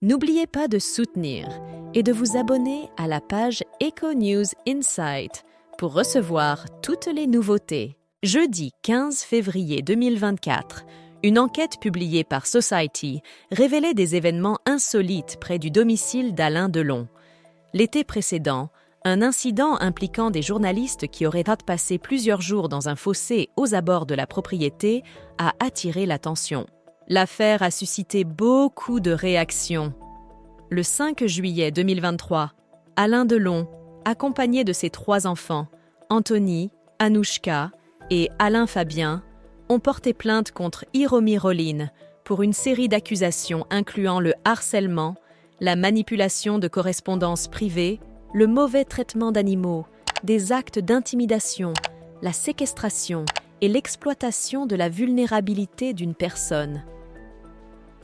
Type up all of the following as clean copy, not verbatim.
N'oubliez pas de soutenir et de vous abonner à la page Eco News Insight pour recevoir toutes les nouveautés. Jeudi 15 février 2024, une enquête publiée par Society révélait des événements insolites près du domicile d'Alain Delon. L'été précédent, un incident impliquant des journalistes qui auraient passé plusieurs jours dans un fossé aux abords de la propriété a attiré l'attention. L'affaire a suscité beaucoup de réactions. Le 5 juillet 2023, Alain Delon, accompagné de ses 3 enfants, Anthony, Anouchka et Alain Fabien, ont porté plainte contre Hiromi Rollin pour une série d'accusations incluant le harcèlement, la manipulation de correspondances privées, le mauvais traitement d'animaux, des actes d'intimidation, la séquestration et l'exploitation de la vulnérabilité d'une personne.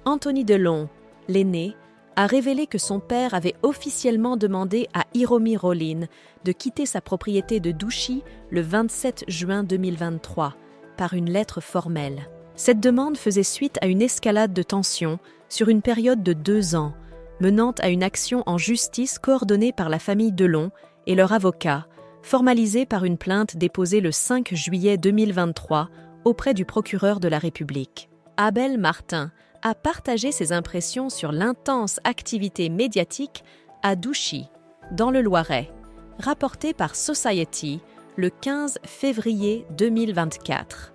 Anthony Delon, l'aîné, a révélé que son père avait officiellement demandé à Hiromi Rollin de quitter sa propriété de Douchy le 27 juin 2023 par une lettre formelle. Cette demande faisait suite à une escalade de tensions sur une période de 2 ans, menant à une action en justice coordonnée par la famille Delon et leur avocat, formalisée par une plainte déposée le 5 juillet 2023 auprès du procureur de la République. Abel Martin a partagé ses impressions sur l'intense activité médiatique à Douchy, dans le Loiret, rapporté par Society le 15 février 2024.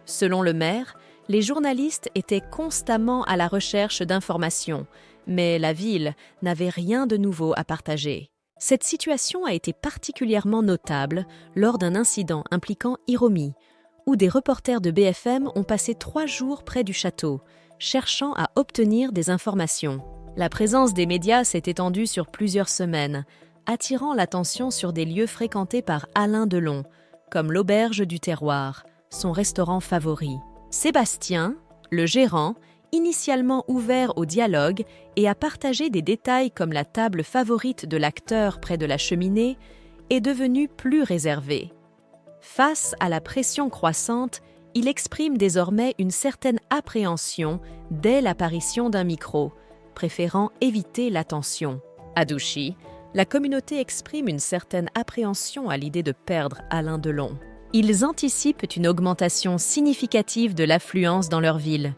Selon le maire, les journalistes étaient constamment à la recherche d'informations, mais la ville n'avait rien de nouveau à partager. Cette situation a été particulièrement notable lors d'un incident impliquant Hiromi, où des reporters de BFM ont passé 3 jours près du château, cherchant à obtenir des informations. La présence des médias s'est étendue sur plusieurs semaines, attirant l'attention sur des lieux fréquentés par Alain Delon, comme l'Auberge du Terroir, son restaurant favori. Sébastien, le gérant, initialement ouvert au dialogue et à partager des détails comme la table favorite de l'acteur près de la cheminée, est devenu plus réservé. Face à la pression croissante, il exprime désormais une certaine appréhension dès l'apparition d'un micro, préférant éviter l'attention. À Douchy, la communauté exprime une certaine appréhension à l'idée de perdre Alain Delon. Ils anticipent une augmentation significative de l'affluence dans leur ville,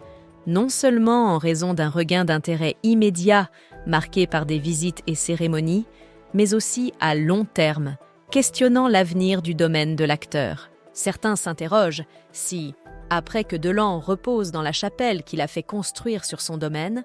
non seulement en raison d'un regain d'intérêt immédiat marqué par des visites et cérémonies, mais aussi à long terme, questionnant l'avenir du domaine de l'acteur. Certains s'interrogent si, après que Delon repose dans la chapelle qu'il a fait construire sur son domaine,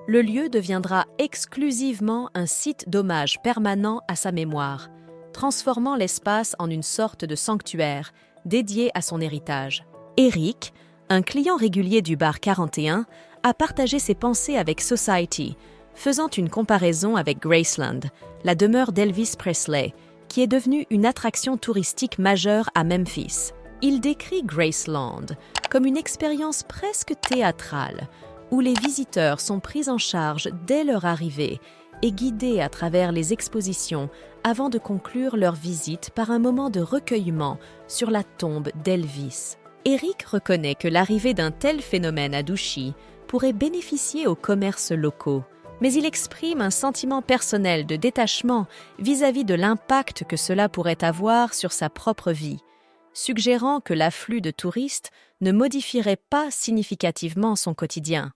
le lieu deviendra exclusivement un site d'hommage permanent à sa mémoire, transformant l'espace en une sorte de sanctuaire dédié à son héritage. Eric, un client régulier du bar 41, a partagé ses pensées avec Society, faisant une comparaison avec Graceland, la demeure d'Elvis Presley, qui est devenue une attraction touristique majeure à Memphis. Il décrit Graceland comme une expérience presque théâtrale, où les visiteurs sont pris en charge dès leur arrivée et guidés à travers les expositions avant de conclure leur visite par un moment de recueillement sur la tombe d'Elvis. Eric reconnaît que l'arrivée d'un tel phénomène à Douchy pourrait bénéficier aux commerces locaux, mais il exprime un sentiment personnel de détachement vis-à-vis de l'impact que cela pourrait avoir sur sa propre vie, suggérant que l'afflux de touristes ne modifierait pas significativement son quotidien.